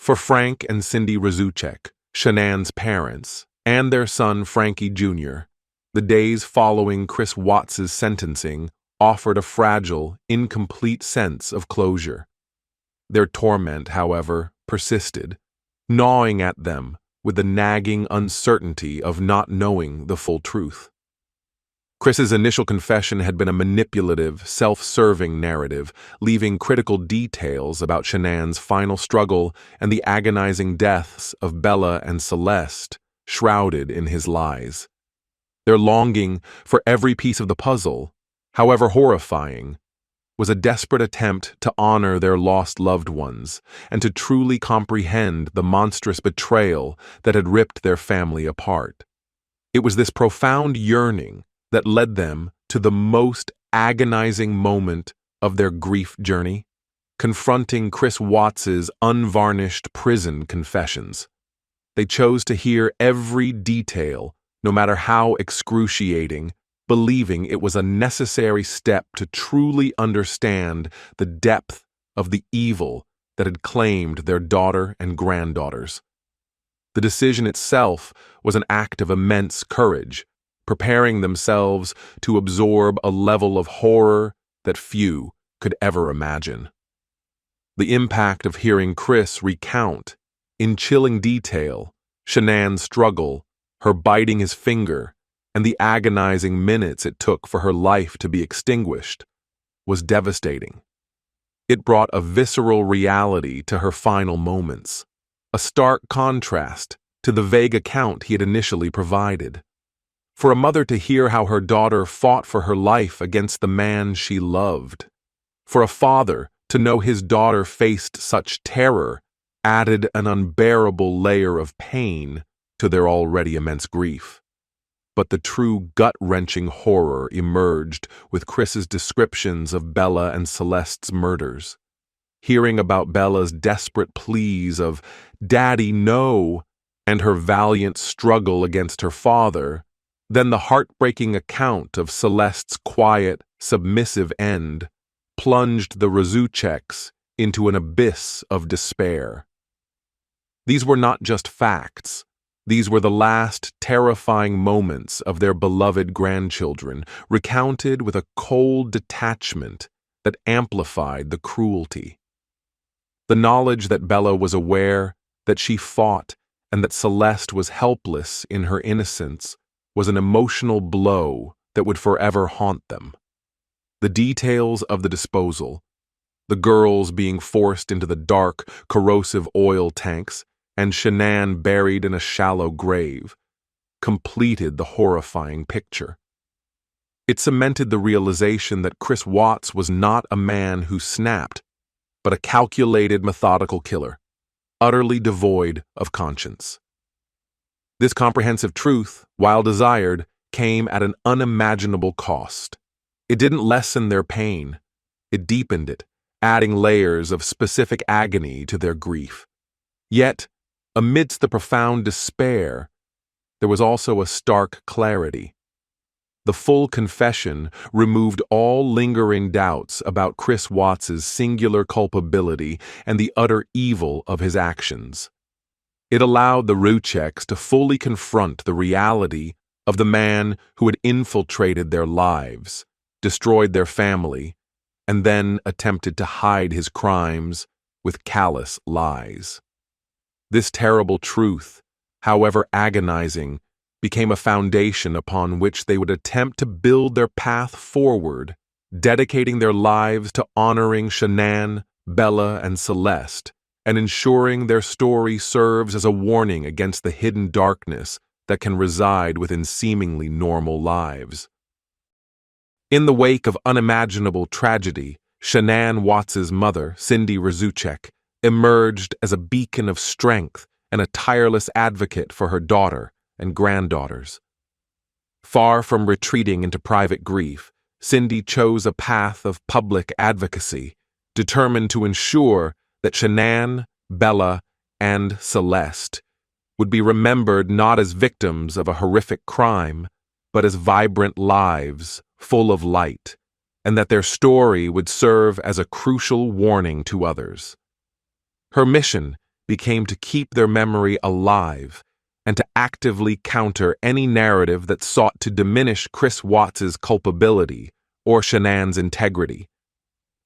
For Frank and Cindy Rzucek, Shanann's parents, and their son Frankie Jr., the days following Chris Watts' sentencing offered a fragile, incomplete sense of closure. Their torment, however, persisted, gnawing at them with the nagging uncertainty of not knowing the full truth. Chris's initial confession had been a manipulative, self-serving narrative, leaving critical details about Shanann's final struggle and the agonizing deaths of Bella and Celeste shrouded in his lies. Their longing for every piece of the puzzle, however horrifying, was a desperate attempt to honor their lost loved ones and to truly comprehend the monstrous betrayal that had ripped their family apart. It was this profound yearning that led them to the most agonizing moment of their grief journey, confronting Chris Watts' unvarnished prison confessions. They chose to hear every detail, no matter how excruciating, believing it was a necessary step to truly understand the depth of the evil that had claimed their daughter and granddaughters. The decision itself was an act of immense courage, preparing themselves to absorb a level of horror that few could ever imagine. The impact of hearing Chris recount, in chilling detail, Shanann's struggle, her biting his finger, and the agonizing minutes it took for her life to be extinguished, was devastating. It brought a visceral reality to her final moments, a stark contrast to the vague account he had initially provided. For a mother to hear how her daughter fought for her life against the man she loved, for a father to know his daughter faced such terror, added an unbearable layer of pain to their already immense grief. But the true gut-wrenching horror emerged with Chris's descriptions of Bella and Celeste's murders. Hearing about Bella's desperate pleas of, "Daddy, no," and her valiant struggle against her father, then the heartbreaking account of Celeste's quiet, submissive end plunged the Rzuceks into an abyss of despair. These were not just facts. These were the last terrifying moments of their beloved grandchildren, recounted with a cold detachment that amplified the cruelty. The knowledge that Bella was aware, that she fought, and that Celeste was helpless in her innocence was an emotional blow that would forever haunt them. The details of the disposal, the girls being forced into the dark, corrosive oil tanks, and Shanann buried in a shallow grave, completed the horrifying picture. It cemented the realization that Chris Watts was not a man who snapped, but a calculated, methodical killer, utterly devoid of conscience. This comprehensive truth, while desired, came at an unimaginable cost. It didn't lessen their pain. It deepened it, adding layers of specific agony to their grief. Yet, amidst the profound despair, there was also a stark clarity. The full confession removed all lingering doubts about Chris Watts' singular culpability and the utter evil of his actions. It allowed the Rzuceks to fully confront the reality of the man who had infiltrated their lives, destroyed their family, and then attempted to hide his crimes with callous lies. This terrible truth, however agonizing, became a foundation upon which they would attempt to build their path forward, dedicating their lives to honoring Shanann, Bella, and Celeste, and ensuring their story serves as a warning against the hidden darkness that can reside within seemingly normal lives. In the wake of unimaginable tragedy, Shanann Watts' mother, Cindy Rzucek, emerged as a beacon of strength and a tireless advocate for her daughter and granddaughters. Far from retreating into private grief, Cindy chose a path of public advocacy, determined to ensure that Shanann, Bella, and Celeste would be remembered not as victims of a horrific crime, but as vibrant lives full of light, and that their story would serve as a crucial warning to others. Her mission became to keep their memory alive and to actively counter any narrative that sought to diminish Chris Watts's culpability or Shanann's integrity.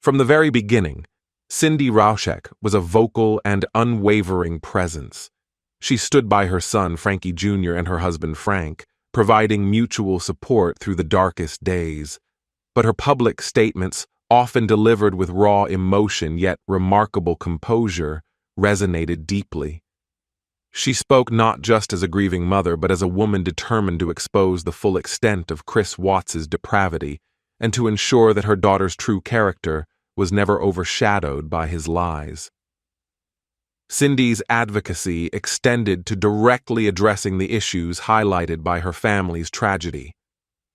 From the very beginning, Cindy Rzucek was a vocal and unwavering presence. She stood by her son, Frankie Jr., and her husband, Frank, providing mutual support through the darkest days. But her public statements, often delivered with raw emotion yet remarkable composure, resonated deeply. She spoke not just as a grieving mother, but as a woman determined to expose the full extent of Chris Watts's depravity and to ensure that her daughter's true character was never overshadowed by his lies. Cindy's advocacy extended to directly addressing the issues highlighted by her family's tragedy.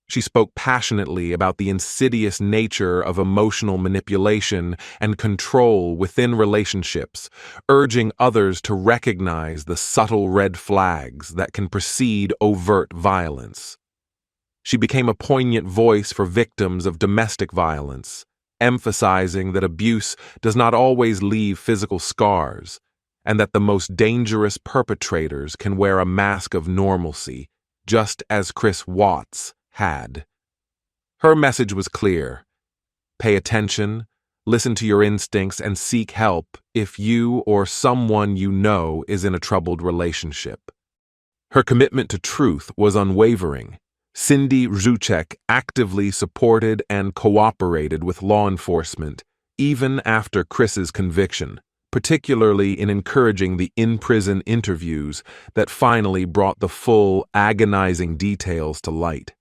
She spoke passionately about the insidious nature of emotional manipulation and control within relationships, urging others to recognize the subtle red flags that can precede overt violence. She became a poignant voice for victims of domestic violence, emphasizing that abuse does not always leave physical scars, and that the most dangerous perpetrators can wear a mask of normalcy, just as Chris Watts had. Her message was clear. Pay attention, listen to your instincts, and seek help if you or someone you know is in a troubled relationship. Her commitment to truth was unwavering. Cindy Rzucek actively supported and cooperated with law enforcement even after Chris's conviction, particularly in encouraging the in-prison interviews that finally brought the full, agonizing details to light.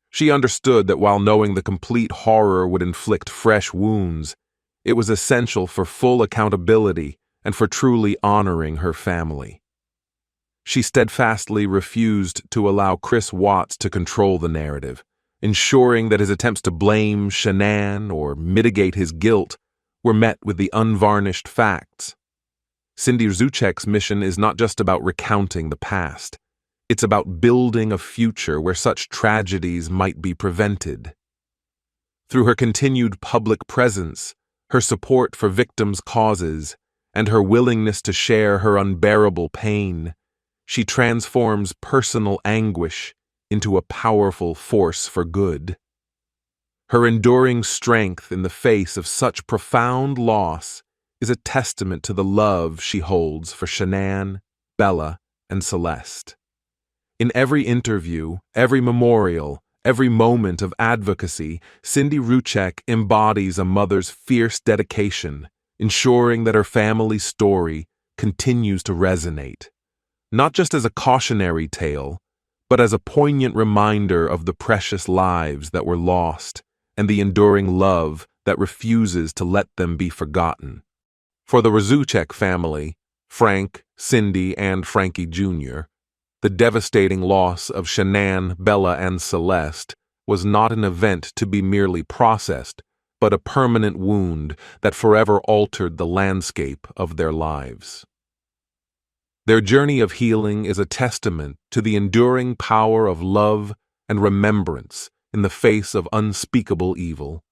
She understood that while knowing the complete horror would inflict fresh wounds, it was essential for full accountability and for truly honoring her family. She steadfastly refused to allow Chris Watts to control the narrative, ensuring that his attempts to blame Shanann or mitigate his guilt were met with the unvarnished facts. Cindy Rzucek's mission is not just about recounting the past. It's about building a future where such tragedies might be prevented. Through her continued public presence, her support for victims' causes, and her willingness to share her unbearable pain, she transforms personal anguish into a powerful force for good. Her enduring strength in the face of such profound loss is a testament to the love she holds for Shanann, Bella, and Celeste. In every interview, every memorial, every moment of advocacy, Cindy Rzucek embodies a mother's fierce dedication, ensuring that her family's story continues to resonate, not just as a cautionary tale, but as a poignant reminder of the precious lives that were lost and the enduring love that refuses to let them be forgotten. For the Rzucek family, Frank, Cindy, and Frankie Jr., the devastating loss of Shanann, Bella, and Celeste was not an event to be merely processed, but a permanent wound that forever altered the landscape of their lives. Their journey of healing is a testament to the enduring power of love and remembrance in the face of unspeakable evil.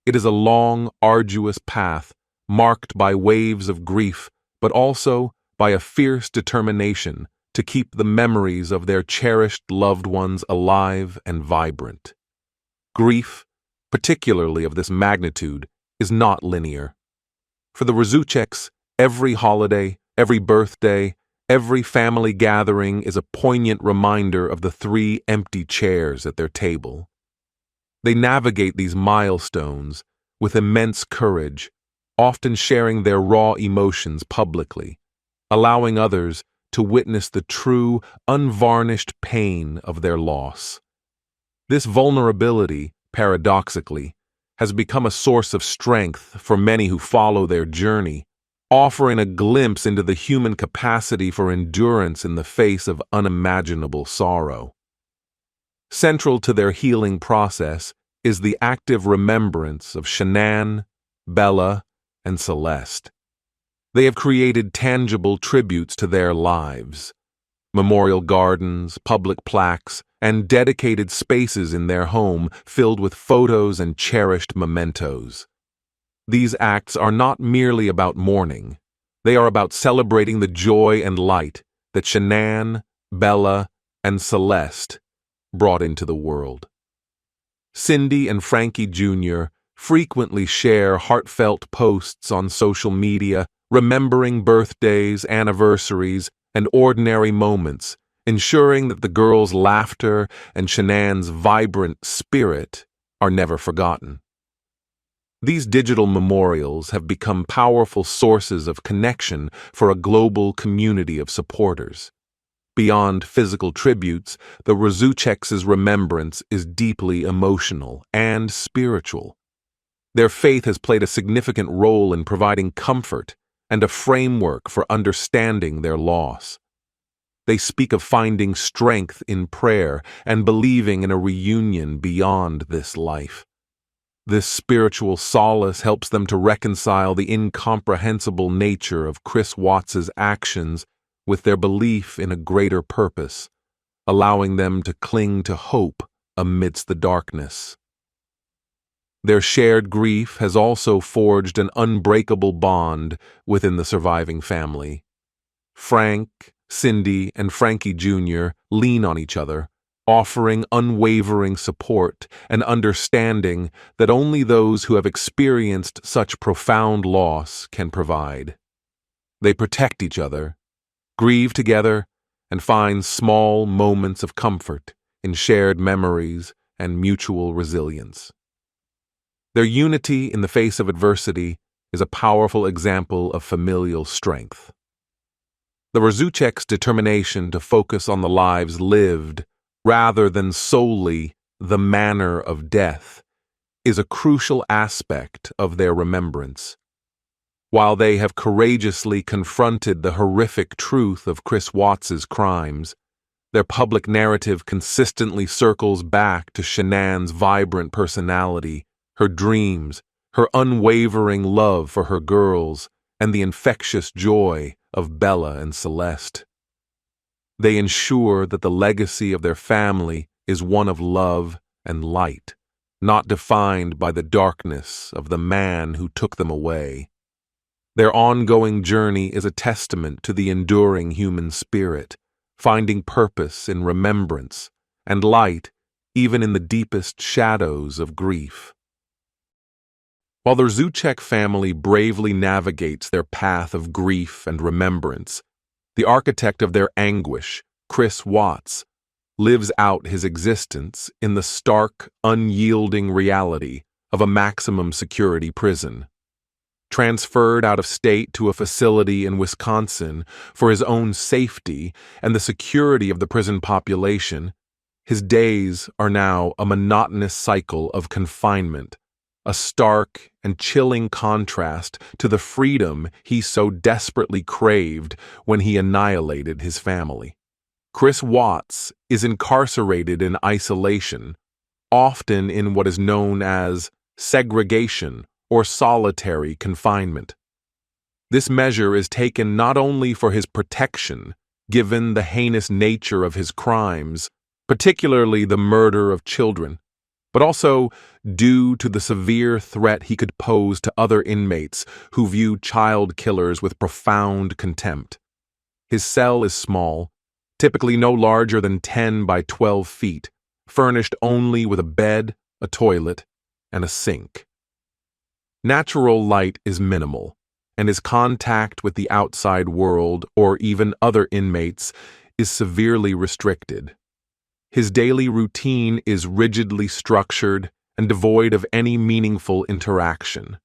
It is a long, arduous path marked by waves of grief, but also by a fierce determination to keep the memories of their cherished loved ones alive and vibrant. Grief, particularly of this magnitude, is not linear. For the Rzuceks, every holiday, every birthday, every family gathering is a poignant reminder of the 3 empty chairs at their table. They navigate these milestones with immense courage, often sharing their raw emotions publicly, allowing others to witness the true, unvarnished pain of their loss. This vulnerability, paradoxically, has become a source of strength for many who follow their journey, offering a glimpse into the human capacity for endurance in the face of unimaginable sorrow. Central to their healing process is the active remembrance of Shanann, Bella, and Celeste. They have created tangible tributes to their lives, memorial gardens, public plaques, and dedicated spaces in their home filled with photos and cherished mementos. These acts are not merely about mourning. They are about celebrating the joy and light that Shanann, Bella, and Celeste brought into the world. Cindy and Frankie Jr. frequently share heartfelt posts on social media, remembering birthdays, anniversaries, and ordinary moments, ensuring that the girls' laughter and Shanann's vibrant spirit are never forgotten. These digital memorials have become powerful sources of connection for a global community of supporters. Beyond physical tributes, the Rzuceks' remembrance is deeply emotional and spiritual. Their faith has played a significant role in providing comfort and a framework for understanding their loss. They speak of finding strength in prayer and believing in a reunion beyond this life. This spiritual solace helps them to reconcile the incomprehensible nature of Chris Watts's actions with their belief in a greater purpose, allowing them to cling to hope amidst the darkness. Their shared grief has also forged an unbreakable bond within the surviving family. Frank, Cindy, and Frankie Jr. lean on each other, offering unwavering support and understanding that only those who have experienced such profound loss can provide. They protect each other, grieve together, and find small moments of comfort in shared memories and mutual resilience. Their unity in the face of adversity is a powerful example of familial strength. The Rzuceks' determination to focus on the lives lived rather than solely the manner of death is a crucial aspect of their remembrance. While they have courageously confronted the horrific truth of Chris Watts's crimes, their public narrative consistently circles back to Shanann's vibrant personality, her dreams, her unwavering love for her girls, and the infectious joy of Bella and Celeste. They ensure that the legacy of their family is one of love and light, not defined by the darkness of the man who took them away. Their ongoing journey is a testament to the enduring human spirit, finding purpose in remembrance and light even in the deepest shadows of grief. While the Rzucek family bravely navigates their path of grief and remembrance, the architect of their anguish, Chris Watts, lives out his existence in the stark, unyielding reality of a maximum security prison. Transferred out of state to a facility in Wisconsin for his own safety and the security of the prison population, his days are now a monotonous cycle of confinement, a stark and chilling contrast to the freedom he so desperately craved when he annihilated his family. Chris Watts is incarcerated in isolation, often in what is known as segregation or solitary confinement. This measure is taken not only for his protection, given the heinous nature of his crimes, particularly the murder of children, but also due to the severe threat he could pose to other inmates who view child killers with profound contempt. His cell is small, typically no larger than 10 by 12 feet, furnished only with a bed, a toilet, and a sink. Natural light is minimal, and his contact with the outside world or even other inmates is severely restricted. His daily routine is rigidly structured and devoid of any meaningful interaction.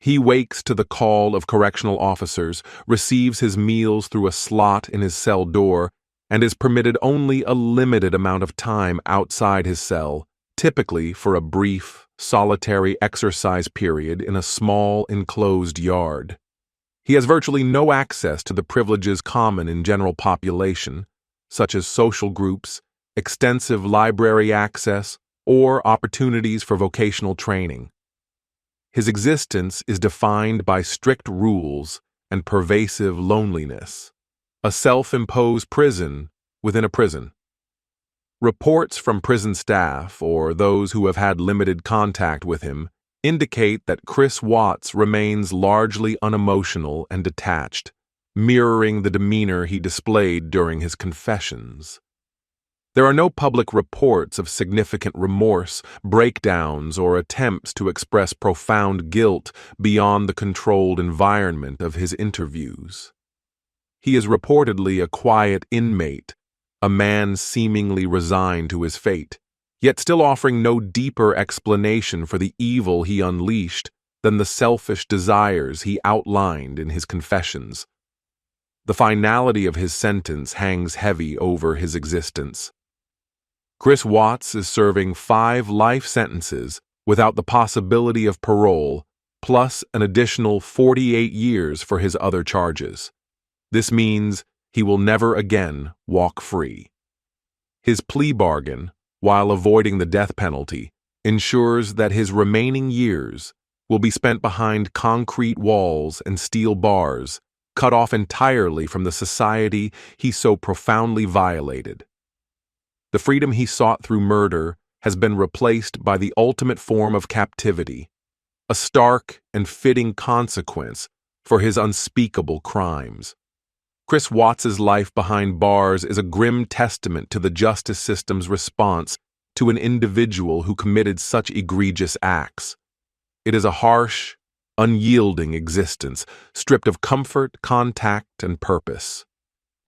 He wakes to the call of correctional officers, receives his meals through a slot in his cell door, and is permitted only a limited amount of time outside his cell, typically for a brief, solitary exercise period in a small, enclosed yard. He has virtually no access to the privileges common in general population, such as social groups, extensive library access, or opportunities for vocational training. His existence is defined by strict rules and pervasive loneliness, a self-imposed prison within a prison. Reports from prison staff or those who have had limited contact with him indicate that Chris Watts remains largely unemotional and detached, mirroring the demeanor he displayed during his confessions. There are no public reports of significant remorse, breakdowns, or attempts to express profound guilt beyond the controlled environment of his interviews. He is reportedly a quiet inmate, a man seemingly resigned to his fate, yet still offering no deeper explanation for the evil he unleashed than the selfish desires he outlined in his confessions. The finality of his sentence hangs heavy over his existence. Chris Watts is serving 5 life sentences without the possibility of parole, plus an additional 48 years for his other charges. This means he will never again walk free. His plea bargain, while avoiding the death penalty, ensures that his remaining years will be spent behind concrete walls and steel bars, cut off entirely from the society he so profoundly violated. The freedom he sought through murder has been replaced by the ultimate form of captivity, a stark and fitting consequence for his unspeakable crimes. Chris Watts's life behind bars is a grim testament to the justice system's response to an individual who committed such egregious acts. It is a harsh, unyielding existence, stripped of comfort, contact, and purpose.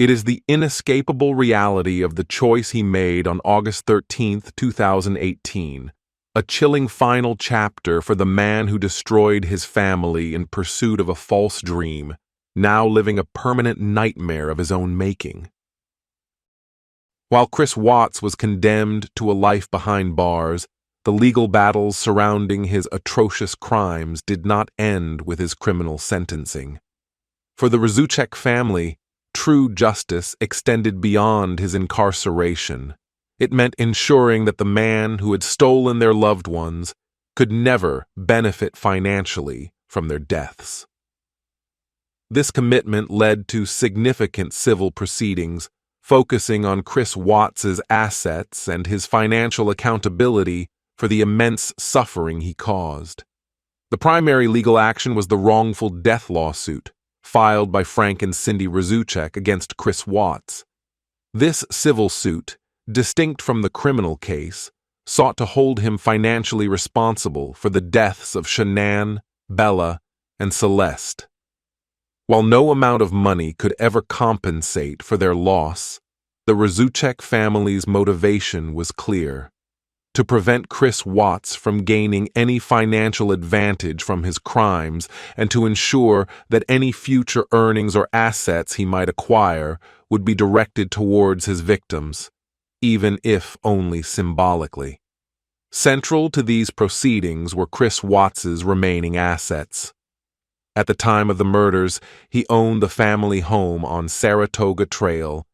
It is the inescapable reality of the choice he made on August 13, 2018, a chilling final chapter for the man who destroyed his family in pursuit of a false dream, now living a permanent nightmare of his own making. While Chris Watts was condemned to a life behind bars, the legal battles surrounding his atrocious crimes did not end with his criminal sentencing. For the Rzucek family, true justice extended beyond his incarceration. It meant ensuring that the man who had stolen their loved ones could never benefit financially from their deaths. This commitment led to significant civil proceedings, focusing on Chris Watts's assets and his financial accountability for the immense suffering he caused. The primary legal action was the wrongful death lawsuit, filed by Frank and Cindy Rzucek against Chris Watts. This civil suit, distinct from the criminal case, sought to hold him financially responsible for the deaths of Shanann, Bella, and Celeste. While no amount of money could ever compensate for their loss, the Rzucek family's motivation was clear: to prevent Chris Watts from gaining any financial advantage from his crimes and to ensure that any future earnings or assets he might acquire would be directed towards his victims, even if only symbolically. Central to these proceedings were Chris Watts's remaining assets. At the time of the murders, he owned the family home on Saratoga Trail,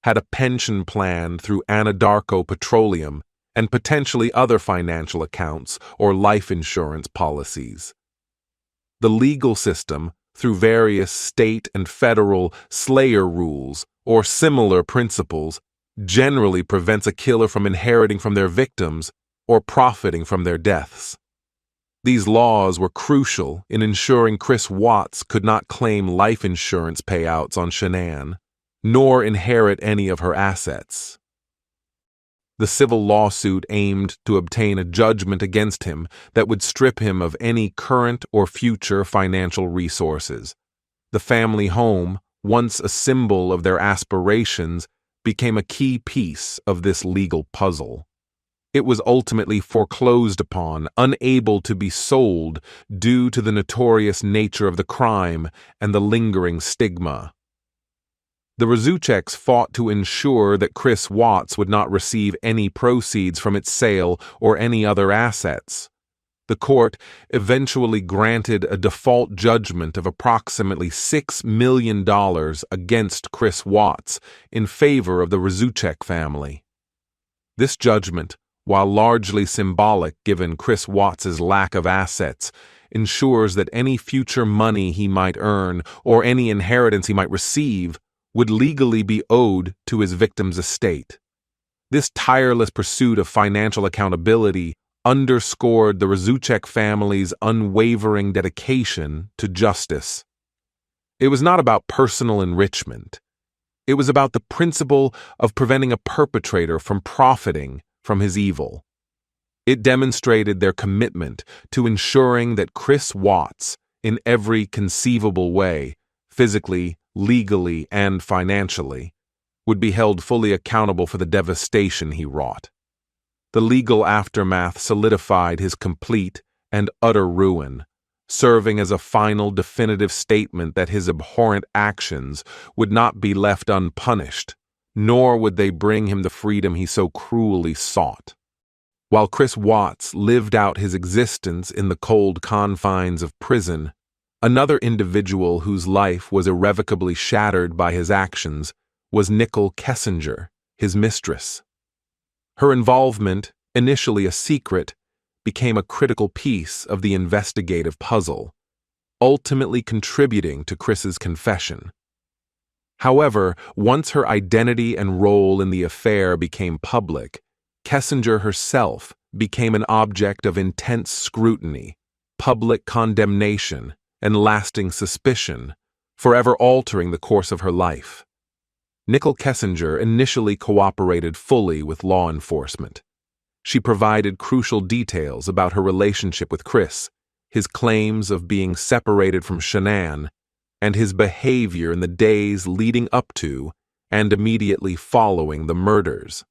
had a pension plan through Anadarko Petroleum, and potentially other financial accounts or life insurance policies. The legal system, through various state and federal slayer rules or similar principles, generally prevents a killer from inheriting from their victims or profiting from their deaths. These laws were crucial in ensuring Chris Watts could not claim life insurance payouts on Shanann, nor inherit any of her assets. The civil lawsuit aimed to obtain a judgment against him that would strip him of any current or future financial resources. The family home, once a symbol of their aspirations, became a key piece of this legal puzzle. It was ultimately foreclosed upon, unable to be sold due to the notorious nature of the crime and the lingering stigma. The Rzuceks fought to ensure that Chris Watts would not receive any proceeds from its sale or any other assets. The court eventually granted a default judgment of approximately $6 million against Chris Watts in favor of the Rzucek family. This judgment, while largely symbolic given Chris Watts's lack of assets, ensures that any future money he might earn or any inheritance he might receive would legally be owed to his victim's estate. This tireless pursuit of financial accountability underscored the Rzucek family's unwavering dedication to justice. It was not about personal enrichment. It was about the principle of preventing a perpetrator from profiting from his evil. It demonstrated their commitment to ensuring that Chris Watts, in every conceivable way, physically, legally, and financially, would be held fully accountable for the devastation he wrought. The legal aftermath solidified his complete and utter ruin, serving as a final definitive statement that his abhorrent actions would not be left unpunished, nor would they bring him the freedom he so cruelly sought. While Chris Watts lived out his existence in the cold confines of prison, another individual whose life was irrevocably shattered by his actions was Nichol Kessinger, his mistress. Her involvement, initially a secret, became a critical piece of the investigative puzzle, ultimately contributing to Chris's confession. However, once her identity and role in the affair became public, Kessinger herself became an object of intense scrutiny, public condemnation, and lasting suspicion, forever altering the course of her life. Nichol Kessinger initially cooperated fully with law enforcement. She provided crucial details about her relationship with Chris, his claims of being separated from Shanann, and his behavior in the days leading up to and immediately following the murders.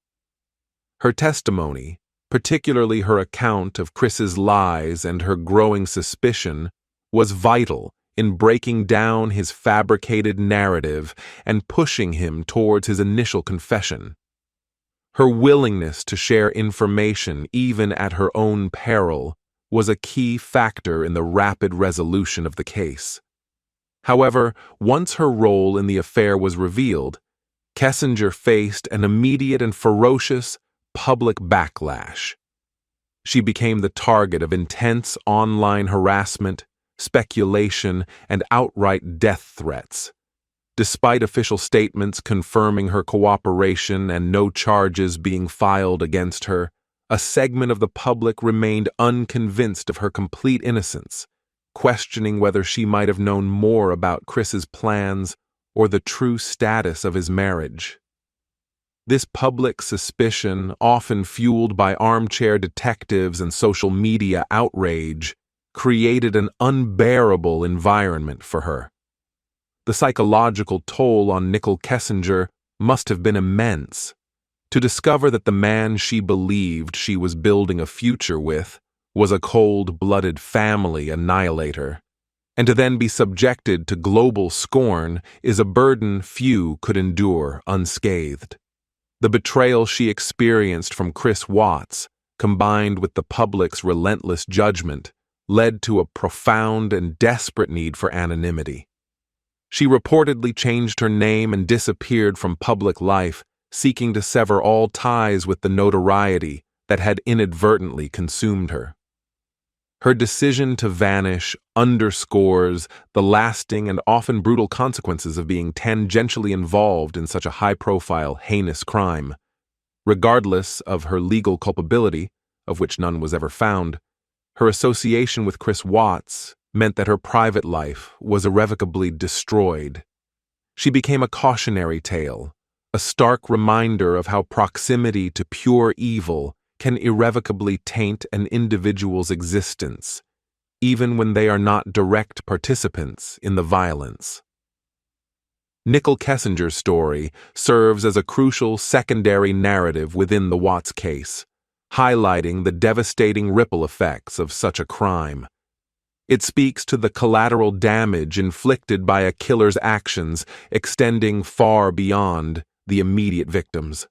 Her testimony, particularly her account of Chris's lies and her growing suspicion, was vital in breaking down his fabricated narrative and pushing him towards his initial confession. Her willingness to share information even at her own peril was a key factor in the rapid resolution of the case. However, once her role in the affair was revealed, Kessinger faced an immediate and ferocious public backlash. She became the target of intense online harassment, speculation, and outright death threats. Despite official statements confirming her cooperation and no charges being filed against her, a segment of the public remained unconvinced of her complete innocence, questioning whether she might have known more about Chris's plans or the true status of his marriage. This public suspicion, often fueled by armchair detectives and social media outrage, created an unbearable environment for her. The psychological toll on Nichol Kessinger must have been immense. To discover that the man she believed she was building a future with was a cold-blooded family annihilator, and to then be subjected to global scorn is a burden few could endure unscathed. The betrayal she experienced from Chris Watts, combined with the public's relentless judgment, led to a profound and desperate need for anonymity. She reportedly changed her name and disappeared from public life, seeking to sever all ties with the notoriety that had inadvertently consumed her. Her decision to vanish underscores the lasting and often brutal consequences of being tangentially involved in such a high-profile, heinous crime. Regardless of her legal culpability, of which none was ever found, her association with Chris Watts meant that her private life was irrevocably destroyed. She became a cautionary tale, a stark reminder of how proximity to pure evil can irrevocably taint an individual's existence, even when they are not direct participants in the violence. Nichol Kessinger's story serves as a crucial secondary narrative within the Watts case, highlighting the devastating ripple effects of such a crime. It speaks to the collateral damage inflicted by a killer's actions extending far beyond the immediate victims.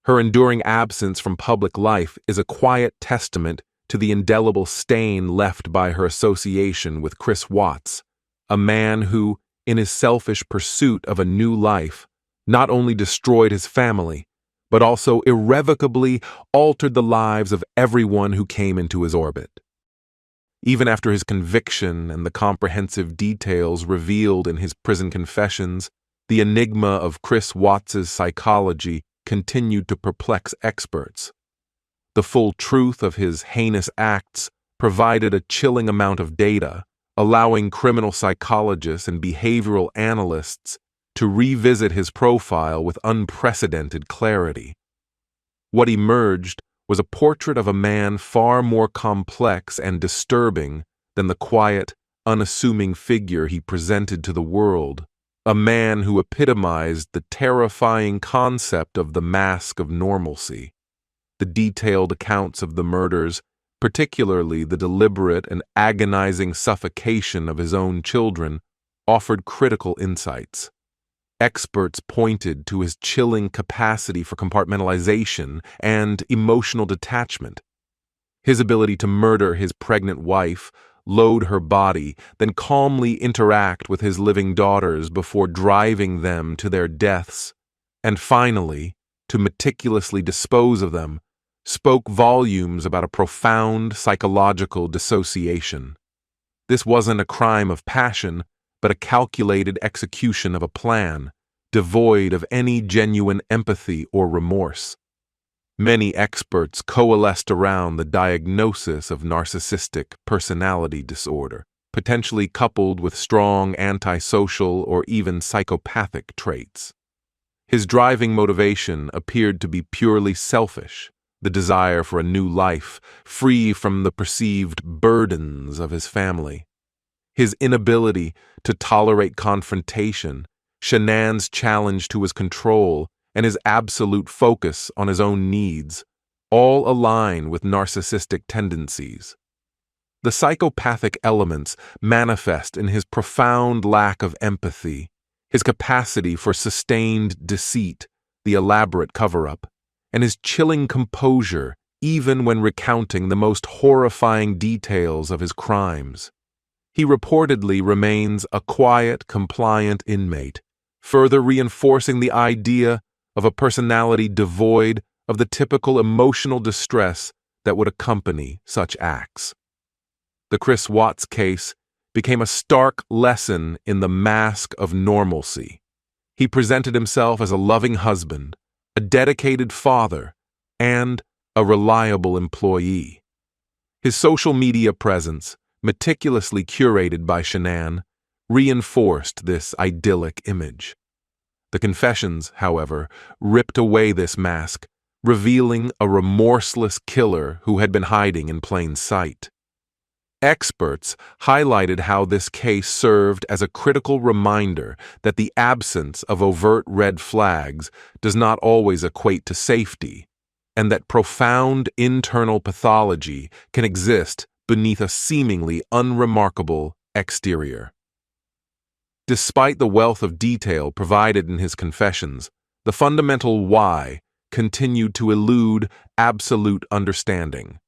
Her enduring absence from public life is a quiet testament to the indelible stain left by her association with Chris Watts, a man who, in his selfish pursuit of a new life, not only destroyed his family, but also irrevocably altered the lives of everyone who came into his orbit. Even after his conviction and the comprehensive details revealed in his prison confessions, the enigma of Chris Watts's psychology continued to perplex experts. The full truth of his heinous acts provided a chilling amount of data, allowing criminal psychologists and behavioral analysts to revisit his profile with unprecedented clarity. What emerged was a portrait of a man far more complex and disturbing than the quiet, unassuming figure he presented to the world, a man who epitomized the terrifying concept of the mask of normalcy. The detailed accounts of the murders, particularly the deliberate and agonizing suffocation of his own children, offered critical insights. Experts pointed to his chilling capacity for compartmentalization and emotional detachment. His ability to murder his pregnant wife, load her body, then calmly interact with his living daughters before driving them to their deaths, and finally, to meticulously dispose of them, spoke volumes about a profound psychological dissociation. This wasn't a crime of passion, but a calculated execution of a plan, devoid of any genuine empathy or remorse. Many experts coalesced around the diagnosis of narcissistic personality disorder, potentially coupled with strong antisocial or even psychopathic traits. His driving motivation appeared to be purely selfish, the desire for a new life, free from the perceived burdens of his family. His inability to tolerate confrontation, Shanann's challenge to his control, and his absolute focus on his own needs all align with narcissistic tendencies. The psychopathic elements manifest in his profound lack of empathy, his capacity for sustained deceit, the elaborate cover-up, and his chilling composure even when recounting the most horrifying details of his crimes. He reportedly remains a quiet, compliant inmate, further reinforcing the idea of a personality devoid of the typical emotional distress that would accompany such acts. The Chris Watts case became a stark lesson in the mask of normalcy. He presented himself as a loving husband, a dedicated father, and a reliable employee. His social media presence, meticulously curated by Shanann, reinforced this idyllic image. The confessions, however, ripped away this mask, revealing a remorseless killer who had been hiding in plain sight. Experts highlighted how this case served as a critical reminder that the absence of overt red flags does not always equate to safety, and that profound internal pathology can exist beneath a seemingly unremarkable exterior. Despite the wealth of detail provided in his confessions, the fundamental why continued to elude absolute understanding.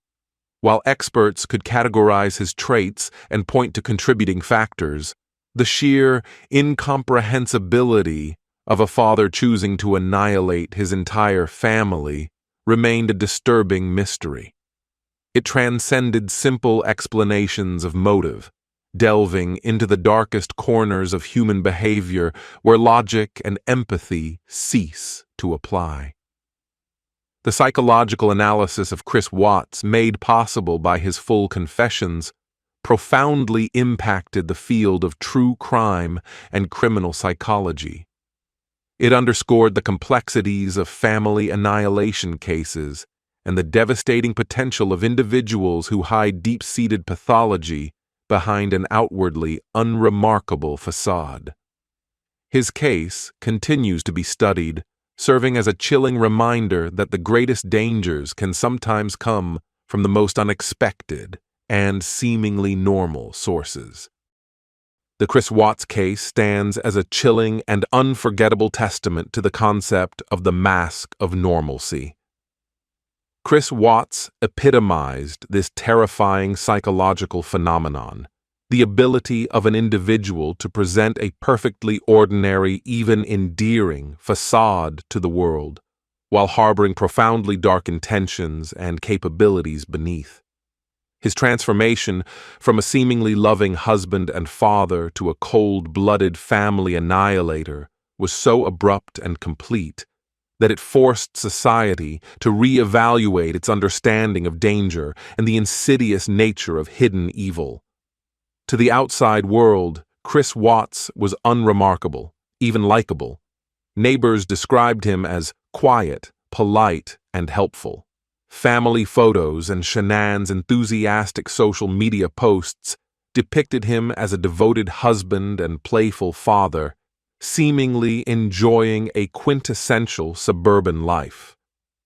While experts could categorize his traits and point to contributing factors, the sheer incomprehensibility of a father choosing to annihilate his entire family remained a disturbing mystery. It transcended simple explanations of motive, delving into the darkest corners of human behavior where logic and empathy cease to apply. The psychological analysis of Chris Watts, made possible by his full confessions, profoundly impacted the field of true crime and criminal psychology. It underscored the complexities of family annihilation cases and the devastating potential of individuals who hide deep-seated pathology behind an outwardly unremarkable facade. His case continues to be studied, serving as a chilling reminder that the greatest dangers can sometimes come from the most unexpected and seemingly normal sources. The Chris Watts case stands as a chilling and unforgettable testament to the concept of the mask of normalcy. Chris Watts epitomized this terrifying psychological phenomenon, the ability of an individual to present a perfectly ordinary, even endearing, facade to the world, while harboring profoundly dark intentions and capabilities beneath. His transformation from a seemingly loving husband and father to a cold-blooded family annihilator was so abrupt and complete that it forced society to reevaluate its understanding of danger and the insidious nature of hidden evil. To the outside world, Chris Watts was unremarkable, even likable. Neighbors described him as quiet, polite, and helpful. Family photos and Shanann's enthusiastic social media posts depicted him as a devoted husband and playful father, seemingly enjoying a quintessential suburban life.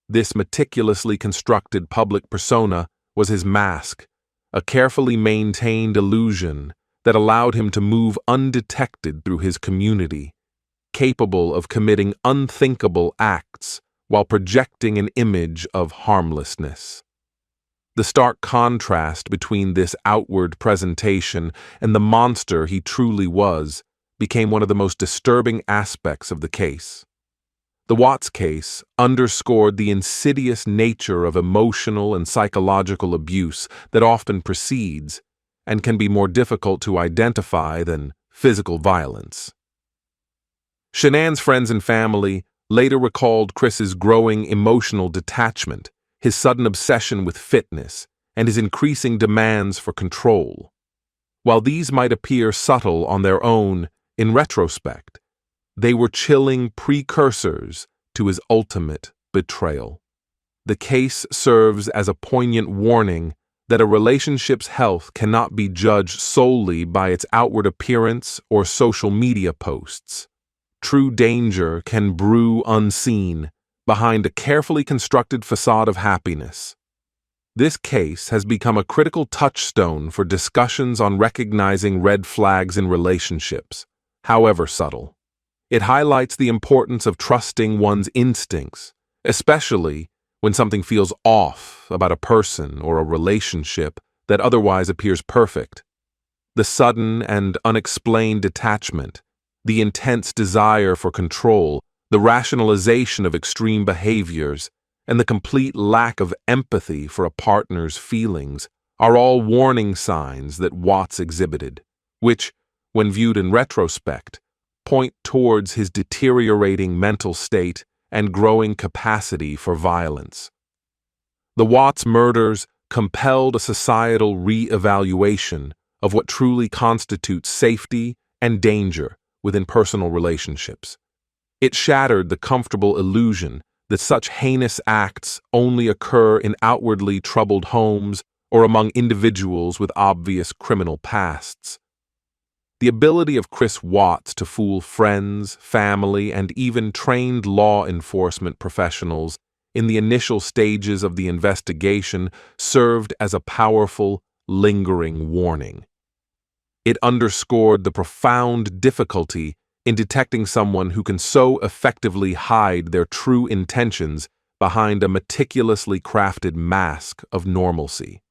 This meticulously constructed public persona was his mask, a carefully maintained illusion that allowed him to move undetected through his community, capable of committing unthinkable acts while projecting an image of harmlessness. The stark contrast between this outward presentation and the monster he truly was became one of the most disturbing aspects of the case. The Watts case underscored the insidious nature of emotional and psychological abuse that often precedes and can be more difficult to identify than physical violence. Shanann's friends and family later recalled Chris's growing emotional detachment, his sudden obsession with fitness, and his increasing demands for control. While these might appear subtle on their own, in retrospect, they were chilling precursors to his ultimate betrayal. The case serves as a poignant warning that a relationship's health cannot be judged solely by its outward appearance or social media posts. True danger can brew unseen behind a carefully constructed facade of happiness. This case has become a critical touchstone for discussions on recognizing red flags in relationships, however subtle. It highlights the importance of trusting one's instincts, especially when something feels off about a person or a relationship that otherwise appears perfect. The sudden and unexplained detachment, the intense desire for control, the rationalization of extreme behaviors, and the complete lack of empathy for a partner's feelings are all warning signs that Watts exhibited, which, when viewed in retrospect, point towards his deteriorating mental state and growing capacity for violence. The Watts murders compelled a societal re-evaluation of what truly constitutes safety and danger within personal relationships. It shattered the comfortable illusion that such heinous acts only occur in outwardly troubled homes or among individuals with obvious criminal pasts. The ability of Chris Watts to fool friends, family, and even trained law enforcement professionals in the initial stages of the investigation served as a powerful, lingering warning. It underscored the profound difficulty in detecting someone who can so effectively hide their true intentions behind a meticulously crafted mask of normalcy.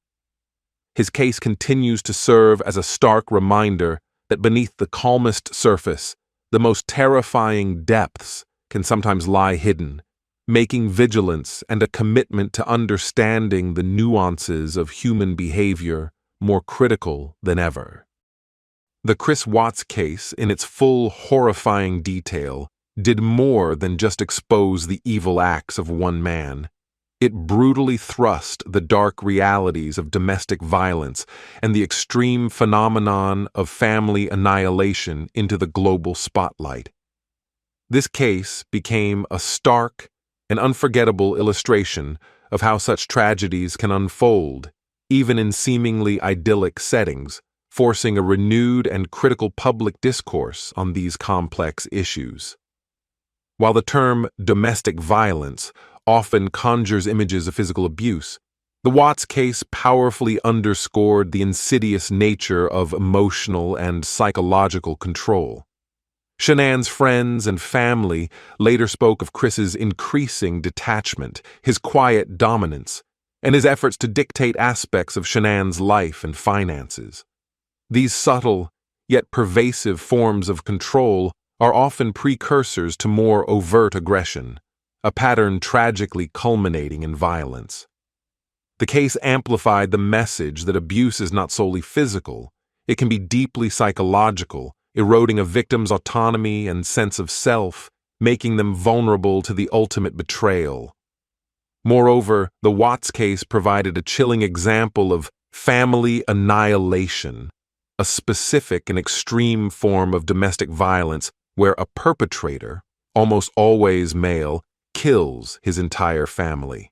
His case continues to serve as a stark reminder that beneath the calmest surface, the most terrifying depths can sometimes lie hidden, making vigilance and a commitment to understanding the nuances of human behavior more critical than ever. The Chris Watts case, in its full horrifying detail, did more than just expose the evil acts of one man. It brutally thrust the dark realities of domestic violence and the extreme phenomenon of family annihilation into the global spotlight. This case became a stark and unforgettable illustration of how such tragedies can unfold, even in seemingly idyllic settings, forcing a renewed and critical public discourse on these complex issues. While the term domestic violence often conjures images of physical abuse, the Watts case powerfully underscored the insidious nature of emotional and psychological control. Shanann's friends and family later spoke of Chris's increasing detachment, his quiet dominance, and his efforts to dictate aspects of Shanann's life and finances. These subtle, yet pervasive forms of control are often precursors to more overt aggression, a pattern tragically culminating in violence. The case amplified the message that abuse is not solely physical. It can be deeply psychological, eroding a victim's autonomy and sense of self, making them vulnerable to the ultimate betrayal. Moreover, the Watts case provided a chilling example of family annihilation, a specific and extreme form of domestic violence where a perpetrator, almost always male, kills his entire family.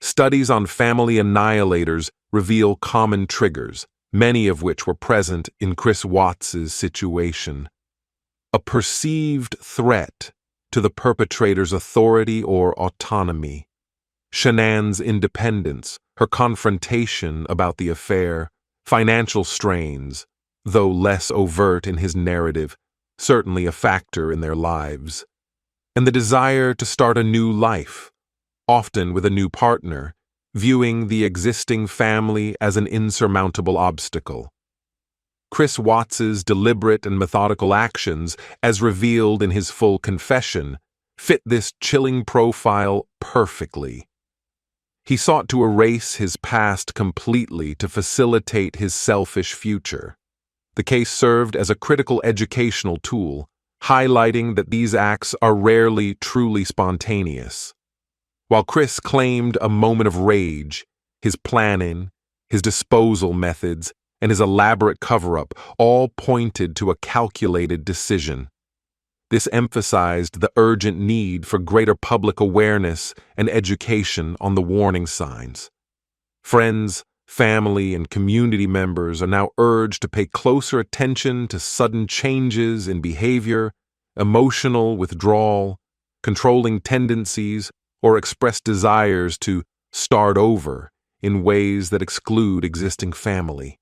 Studies on family annihilators reveal common triggers, many of which were present in Chris Watts's situation. A perceived threat to the perpetrator's authority or autonomy, Shanann's independence, her confrontation about the affair, financial strains, though less overt in his narrative, certainly a factor in their lives, and the desire to start a new life, often with a new partner, viewing the existing family as an insurmountable obstacle. Chris Watts's deliberate and methodical actions, as revealed in his full confession, fit this chilling profile perfectly. He sought to erase his past completely to facilitate his selfish future. The case served as a critical educational tool, highlighting that these acts are rarely truly spontaneous. While Chris claimed a moment of rage, his planning, his disposal methods, and his elaborate cover-up all pointed to a calculated decision. This emphasized the urgent need for greater public awareness and education on the warning signs. Friends, family, and community members are now urged to pay closer attention to sudden changes in behavior, emotional withdrawal, controlling tendencies, or expressed desires to start over in ways that exclude existing family.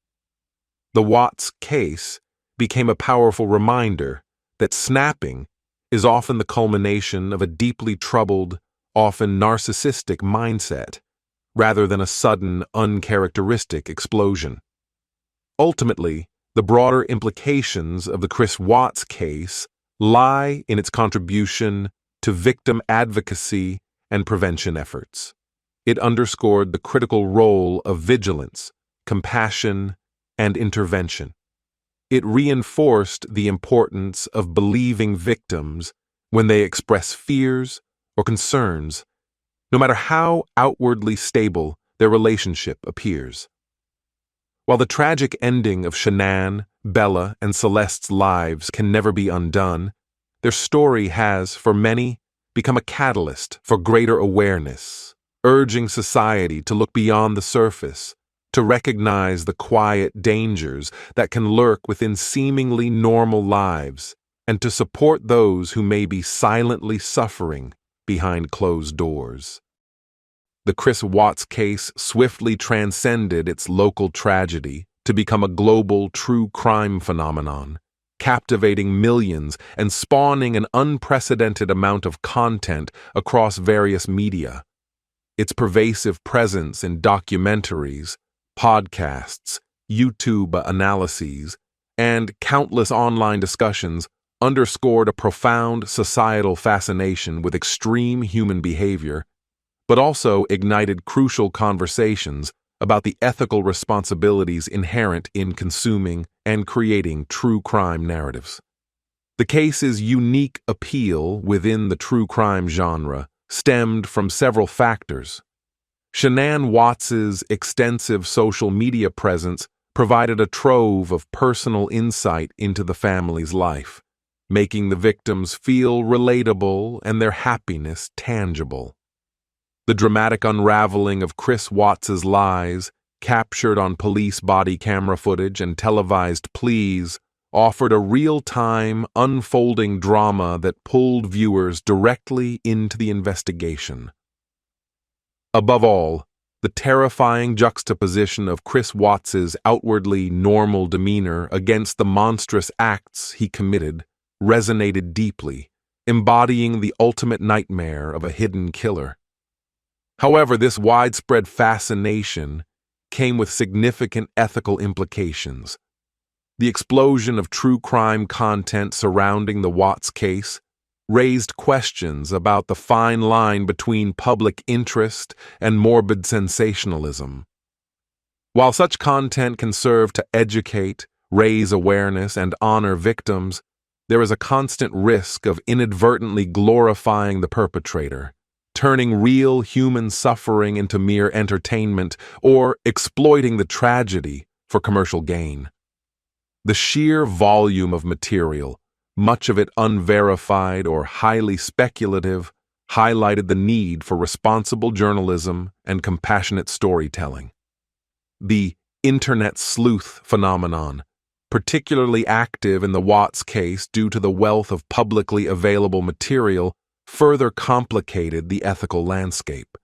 The Watts case became a powerful reminder that snapping is often the culmination of a deeply troubled, often narcissistic mindset, rather than a sudden, uncharacteristic explosion. Ultimately, the broader implications of the Chris Watts case lie in its contribution to victim advocacy and prevention efforts. It underscored the critical role of vigilance, compassion, and intervention. It reinforced the importance of believing victims when they express fears or concerns, no matter how outwardly stable their relationship appears. While the tragic ending of Shanann, Bella, and Celeste's lives can never be undone, their story has, for many, become a catalyst for greater awareness, urging society to look beyond the surface, to recognize the quiet dangers that can lurk within seemingly normal lives, and to support those who may be silently suffering behind closed doors. The Chris Watts case swiftly transcended its local tragedy to become a global true crime phenomenon, captivating millions and spawning an unprecedented amount of content across various media. Its pervasive presence in documentaries, podcasts, YouTube analyses, and countless online discussions underscored a profound societal fascination with extreme human behavior, but also ignited crucial conversations about the ethical responsibilities inherent in consuming and creating true crime narratives. The case's unique appeal within the true crime genre stemmed from several factors. Shanann Watts's extensive social media presence provided a trove of personal insight into the family's life, making the victims feel relatable and their happiness tangible. The dramatic unraveling of Chris Watts's lies, captured on police body camera footage and televised pleas, offered a real-time, unfolding drama that pulled viewers directly into the investigation. Above all, the terrifying juxtaposition of Chris Watts's outwardly normal demeanor against the monstrous acts he committed resonated deeply, embodying the ultimate nightmare of a hidden killer. However, this widespread fascination came with significant ethical implications. The explosion of true crime content surrounding the Watts case raised questions about the fine line between public interest and morbid sensationalism. While such content can serve to educate, raise awareness, and honor victims, there is a constant risk of inadvertently glorifying the perpetrator, turning real human suffering into mere entertainment, or exploiting the tragedy for commercial gain. The sheer volume of material, much of it unverified or highly speculative, highlighted the need for responsible journalism and compassionate storytelling. The internet sleuth phenomenon, particularly active in the Watts case due to the wealth of publicly available material, further complicated the ethical landscape.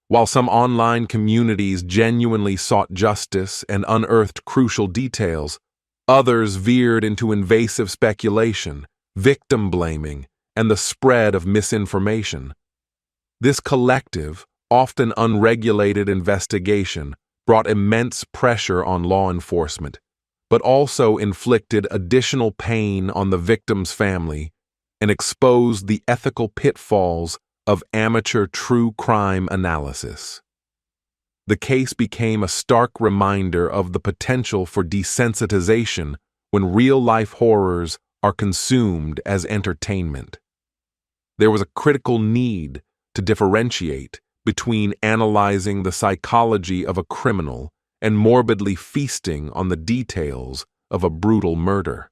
While some online communities genuinely sought justice and unearthed crucial details, others veered into invasive speculation, victim blaming, and the spread of misinformation. This collective, often unregulated investigation brought immense pressure on law enforcement, but also inflicted additional pain on the victim's family and exposed the ethical pitfalls of amateur true crime analysis. The case became a stark reminder of the potential for desensitization when real-life horrors are consumed as entertainment. There was a critical need to differentiate between analyzing the psychology of a criminal and morbidly feasting on the details of a brutal murder.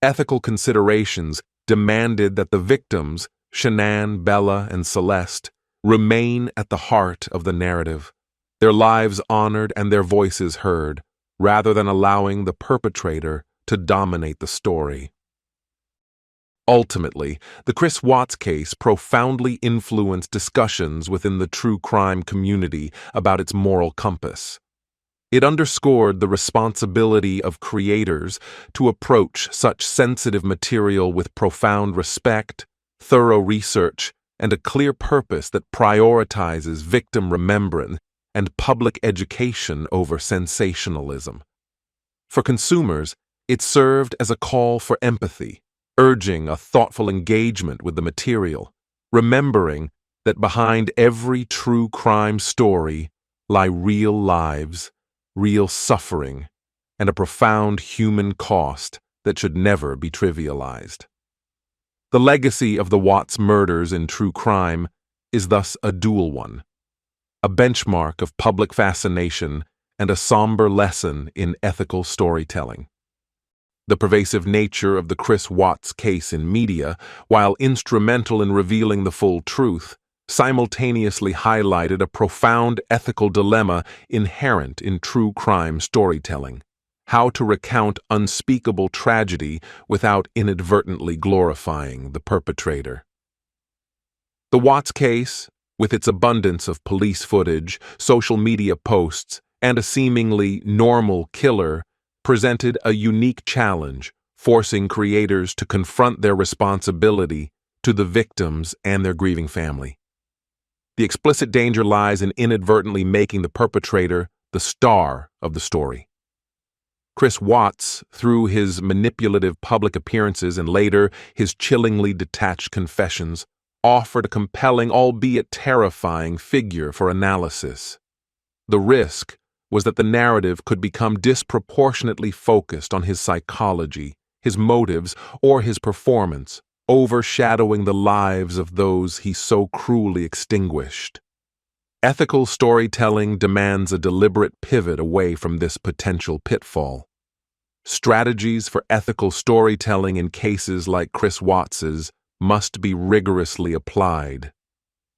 Ethical considerations demanded that the victims, Shanann, Bella, and Celeste, remain at the heart of the narrative, their lives honored and their voices heard, rather than allowing the perpetrator to dominate the story. Ultimately, the Chris Watts case profoundly influenced discussions within the true crime community about its moral compass. It underscored the responsibility of creators to approach such sensitive material with profound respect, thorough research, and a clear purpose that prioritizes victim remembrance and public education over sensationalism. For consumers, it served as a call for empathy, urging a thoughtful engagement with the material, remembering that behind every true crime story lie real lives, real suffering, and a profound human cost that should never be trivialized. The legacy of the Watts murders in true crime is thus a dual one, a benchmark of public fascination and a somber lesson in ethical storytelling. The pervasive nature of the Chris Watts case in media, while instrumental in revealing the full truth, simultaneously highlighted a profound ethical dilemma inherent in true crime storytelling: how to recount unspeakable tragedy without inadvertently glorifying the perpetrator. The Watts case, with its abundance of police footage, social media posts, and a seemingly normal killer, presented a unique challenge, forcing creators to confront their responsibility to the victims and their grieving family. The explicit danger lies in inadvertently making the perpetrator the star of the story. Chris Watts, through his manipulative public appearances and later his chillingly detached confessions, offered a compelling, albeit terrifying, figure for analysis. The risk was that the narrative could become disproportionately focused on his psychology, his motives, or his performance, overshadowing the lives of those he so cruelly extinguished. Ethical storytelling demands a deliberate pivot away from this potential pitfall. Strategies for ethical storytelling in cases like Chris Watts's must be rigorously applied.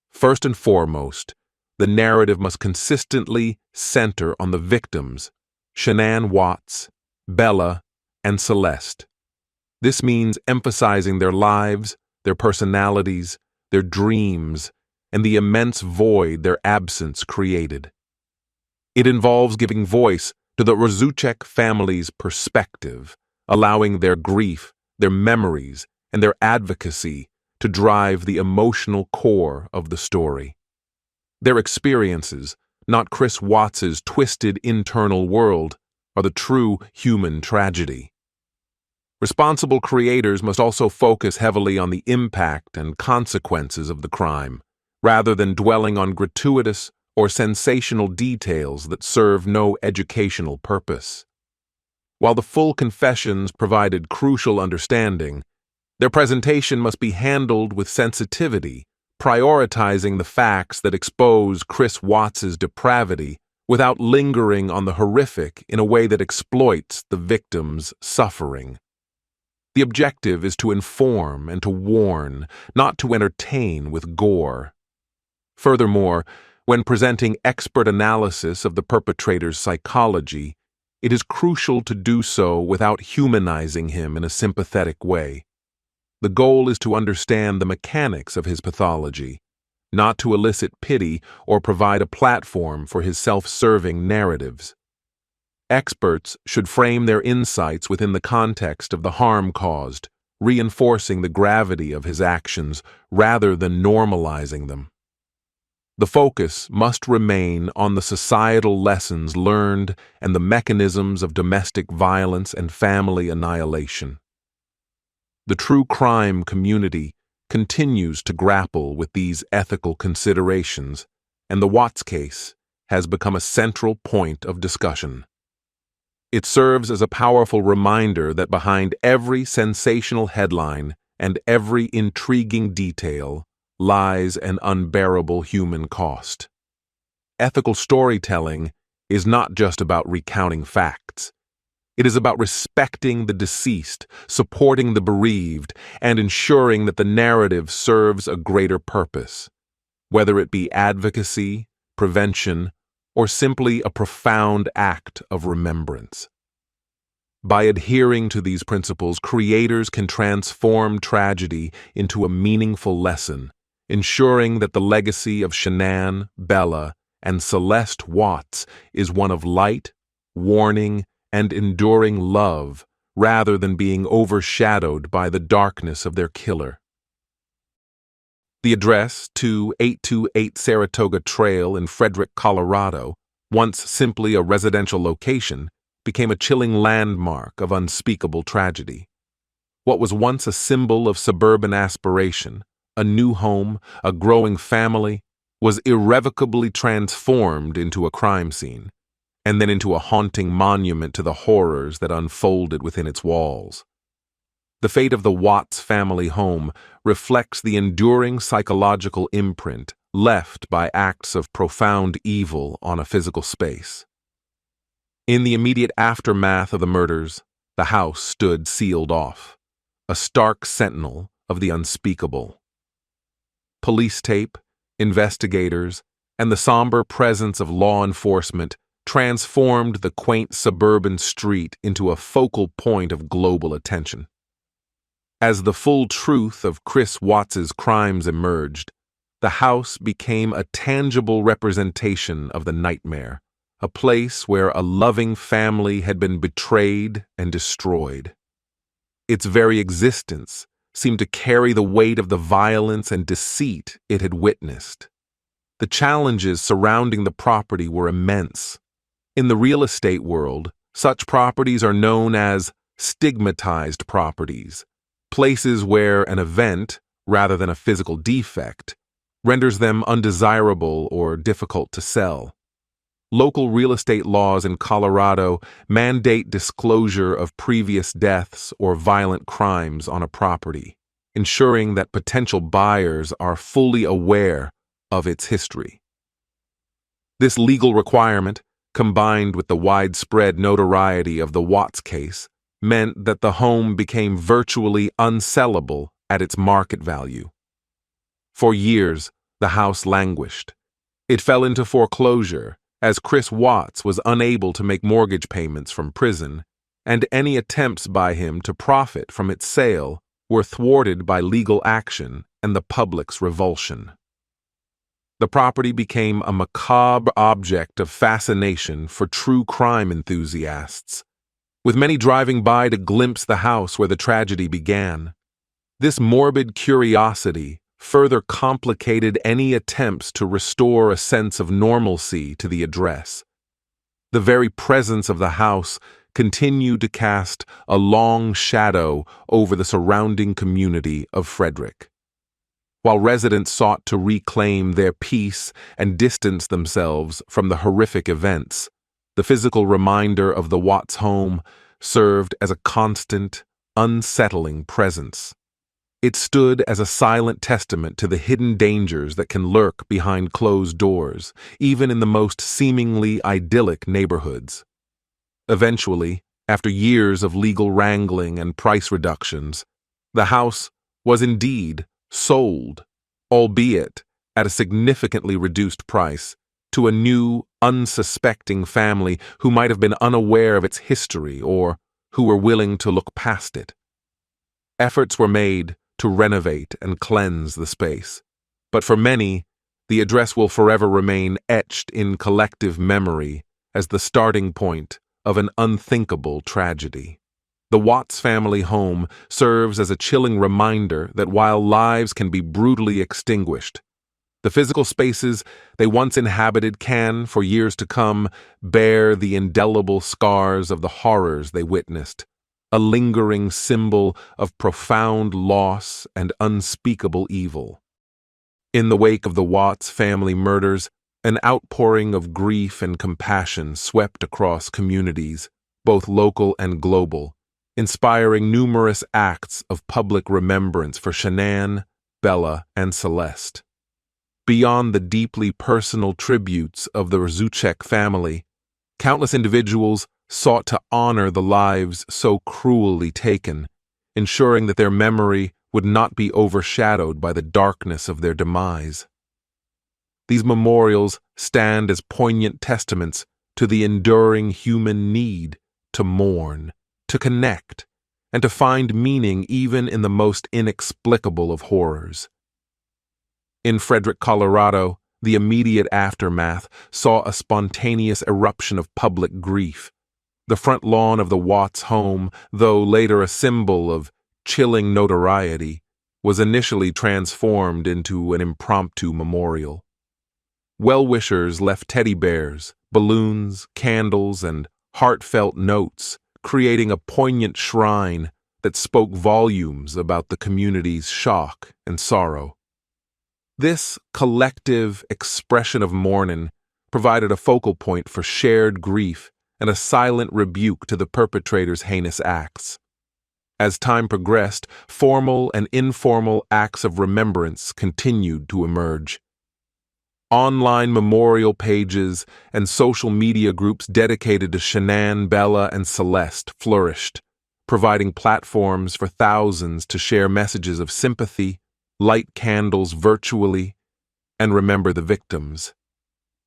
First and foremost, the narrative must consistently center on the victims, Shanann Watts, Bella, and Celeste. This means emphasizing their lives, their personalities, their dreams, and the immense void their absence created. It involves giving voice to the Rzucek family's perspective, allowing their grief, their memories, and their advocacy to drive the emotional core of the story. Their experiences, not Chris Watts's twisted internal world, are the true human tragedy. Responsible creators must also focus heavily on the impact and consequences of the crime, rather than dwelling on gratuitous or sensational details that serve no educational purpose. While the full confessions provided crucial understanding, their presentation must be handled with sensitivity, prioritizing the facts that expose Chris Watts's depravity without lingering on the horrific in a way that exploits the victim's suffering. The objective is to inform and to warn, not to entertain with gore. Furthermore, when presenting expert analysis of the perpetrator's psychology, it is crucial to do so without humanizing him in a sympathetic way. The goal is to understand the mechanics of his pathology, not to elicit pity or provide a platform for his self-serving narratives. Experts should frame their insights within the context of the harm caused, reinforcing the gravity of his actions rather than normalizing them. The focus must remain on the societal lessons learned and the mechanisms of domestic violence and family annihilation. The true crime community continues to grapple with these ethical considerations, and the Watts case has become a central point of discussion. It serves as a powerful reminder that behind every sensational headline and every intriguing detail lies an unbearable human cost. Ethical storytelling is not just about recounting facts. It is about respecting the deceased, supporting the bereaved, and ensuring that the narrative serves a greater purpose, whether it be advocacy, prevention, or simply a profound act of remembrance. By adhering to these principles, creators can transform tragedy into a meaningful lesson, ensuring that the legacy of Shanann, Bella, and Celeste Watts is one of light, warning, and enduring love rather than being overshadowed by the darkness of their killer. The address, 2828 Saratoga Trail in Frederick, Colorado, once simply a residential location, became a chilling landmark of unspeakable tragedy. What was once a symbol of suburban aspiration, a new home, a growing family, was irrevocably transformed into a crime scene, and then into a haunting monument to the horrors that unfolded within its walls. The fate of the Watts family home reflects the enduring psychological imprint left by acts of profound evil on a physical space. In the immediate aftermath of the murders, the house stood sealed off, a stark sentinel of the unspeakable. Police tape, investigators, and the somber presence of law enforcement transformed the quaint suburban street into a focal point of global attention. As the full truth of Chris Watts's crimes emerged, the house became a tangible representation of the nightmare, a place where a loving family had been betrayed and destroyed. Its very existence seemed to carry the weight of the violence and deceit it had witnessed. The challenges surrounding the property were immense. In the real estate world, such properties are known as stigmatized properties, places where an event, rather than a physical defect, renders them undesirable or difficult to sell. Local real estate laws in Colorado mandate disclosure of previous deaths or violent crimes on a property, ensuring that potential buyers are fully aware of its history. This legal requirement, combined with the widespread notoriety of the Watts case, meant that the home became virtually unsellable at its market value. For years, the house languished. It fell into foreclosure, as Chris Watts was unable to make mortgage payments from prison, and any attempts by him to profit from its sale were thwarted by legal action and the public's revulsion. The property became a macabre object of fascination for true crime enthusiasts, with many driving by to glimpse the house where the tragedy began. This morbid curiosity further complicated any attempts to restore a sense of normalcy to the address. The very presence of the house continued to cast a long shadow over the surrounding community of Frederick. While residents sought to reclaim their peace and distance themselves from the horrific events, the physical reminder of the Watts home served as a constant, unsettling presence. It stood as a silent testament to the hidden dangers that can lurk behind closed doors, even in the most seemingly idyllic neighborhoods. Eventually, after years of legal wrangling and price reductions, the house was indeed sold, albeit at a significantly reduced price, to a new, unsuspecting family who might have been unaware of its history or who were willing to look past it. Efforts were made to renovate and cleanse the space, but for many, the address will forever remain etched in collective memory as the starting point of an unthinkable tragedy. The Watts family home serves as a chilling reminder that while lives can be brutally extinguished, the physical spaces they once inhabited can, for years to come, bear the indelible scars of the horrors they witnessed, a lingering symbol of profound loss and unspeakable evil. In the wake of the Watts family murders, an outpouring of grief and compassion swept across communities, both local and global, inspiring numerous acts of public remembrance for Shanann, Bella, and Celeste. Beyond the deeply personal tributes of the Rzucek family, countless individuals sought to honor the lives so cruelly taken, ensuring that their memory would not be overshadowed by the darkness of their demise. These memorials stand as poignant testaments to the enduring human need to mourn, to connect, and to find meaning even in the most inexplicable of horrors. In Frederick, Colorado, the immediate aftermath saw a spontaneous eruption of public grief. The front lawn of the Watts home, though later a symbol of chilling notoriety, was initially transformed into an impromptu memorial. Well-wishers left teddy bears, balloons, candles, and heartfelt notes, creating a poignant shrine that spoke volumes about the community's shock and sorrow. This collective expression of mourning provided a focal point for shared grief and a silent rebuke to the perpetrators' heinous acts. As time progressed, formal and informal acts of remembrance continued to emerge. Online memorial pages and social media groups dedicated to Shanann, Bella, and Celeste flourished, providing platforms for thousands to share messages of sympathy, light candles virtually, and remember the victims.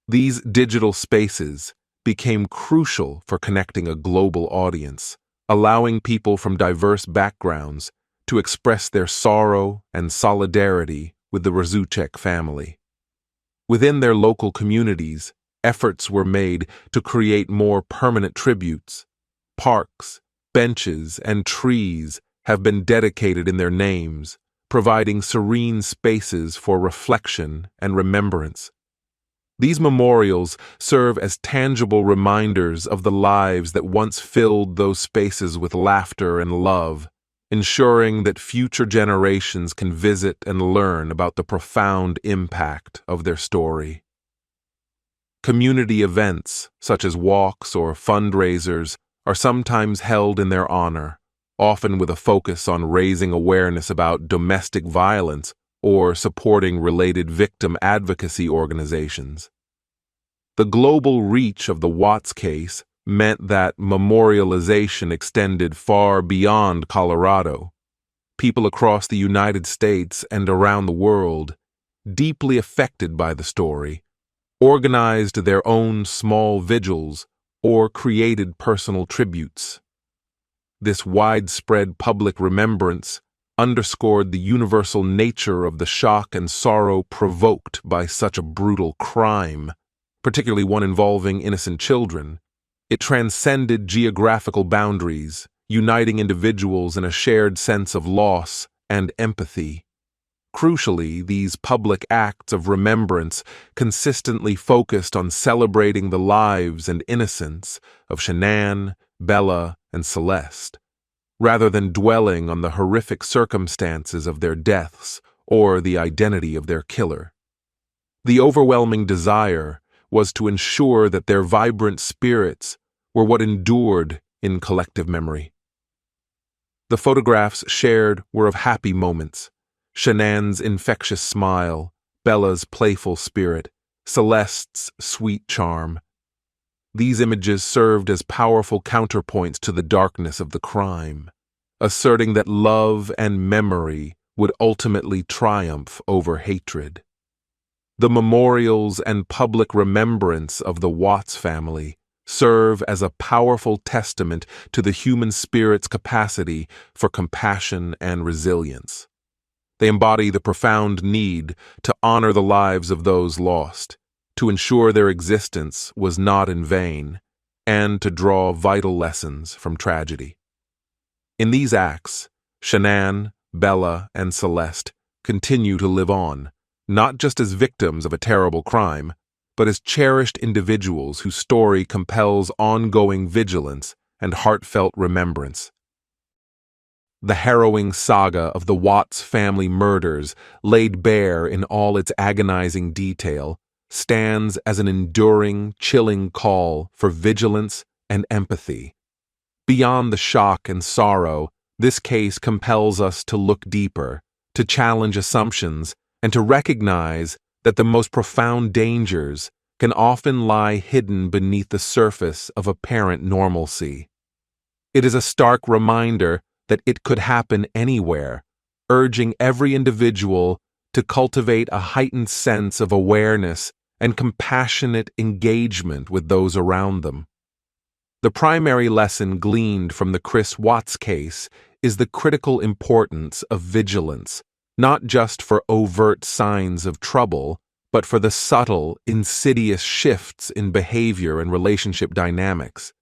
These digital spaces became crucial for connecting a global audience, allowing people from diverse backgrounds to express their sorrow and solidarity with the Rzucek family. Within their local communities, efforts were made to create more permanent tributes. Parks, benches, and trees have been dedicated in their names, providing serene spaces for reflection and remembrance. These memorials serve as tangible reminders of the lives that once filled those spaces with laughter and love, ensuring that future generations can visit and learn about the profound impact of their story. Community events, such as walks or fundraisers, are sometimes held in their honor, often with a focus on raising awareness about domestic violence or supporting related victim advocacy organizations. The global reach of the Watts case meant that memorialization extended far beyond Colorado. People across the United States and around the world, deeply affected by the story, organized their own small vigils or created personal tributes. This widespread public remembrance underscored the universal nature of the shock and sorrow provoked by such a brutal crime, particularly one involving innocent children. It transcended geographical boundaries, uniting individuals in a shared sense of loss and empathy. Crucially, these public acts of remembrance consistently focused on celebrating the lives and innocence of Shanann, Bella, and Celeste, rather than dwelling on the horrific circumstances of their deaths or the identity of their killer. The overwhelming desire was to ensure that their vibrant spirits were what endured in collective memory. The photographs shared were of happy moments: Shanann's infectious smile, Bella's playful spirit, Celeste's sweet charm. These images served as powerful counterpoints to the darkness of the crime, asserting that love and memory would ultimately triumph over hatred. The memorials and public remembrance of the Watts family serve as a powerful testament to the human spirit's capacity for compassion and resilience. They embody the profound need to honor the lives of those lost, to ensure their existence was not in vain, and to draw vital lessons from tragedy. In these acts, Shanann, Bella, and Celeste continue to live on, not just as victims of a terrible crime, but as cherished individuals whose story compels ongoing vigilance and heartfelt remembrance. The harrowing saga of the Watts family murders, laid bare in all its agonizing detail, stands as an enduring, chilling call for vigilance and empathy. Beyond the shock and sorrow, this case compels us to look deeper, to challenge assumptions, and to recognize that the most profound dangers can often lie hidden beneath the surface of apparent normalcy. It is a stark reminder that it could happen anywhere, urging every individual to cultivate a heightened sense of awareness and compassionate engagement with those around them. The primary lesson gleaned from the Chris Watts case is the critical importance of vigilance, not just for overt signs of trouble, but for the subtle, insidious shifts in behavior and relationship dynamics.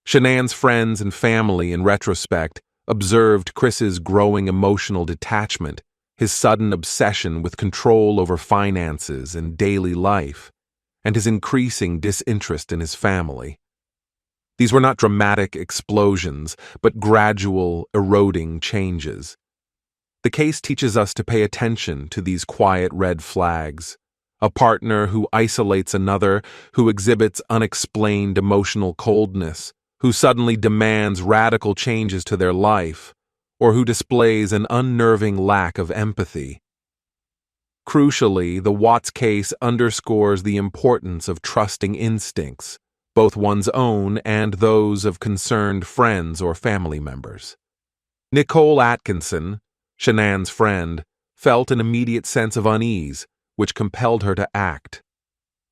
Shanann's friends and family, in retrospect, observed Chris's growing emotional detachment, his sudden obsession with control over finances and daily life, and his increasing disinterest in his family. These were not dramatic explosions, but gradual, eroding changes. The case teaches us to pay attention to these quiet red flags: a partner who isolates another, who exhibits unexplained emotional coldness, who suddenly demands radical changes to their life, or who displays an unnerving lack of empathy. Crucially, the Watts case underscores the importance of trusting instincts, both one's own and those of concerned friends or family members. Nichol Atkinson, Shanann's friend, felt an immediate sense of unease, which compelled her to act.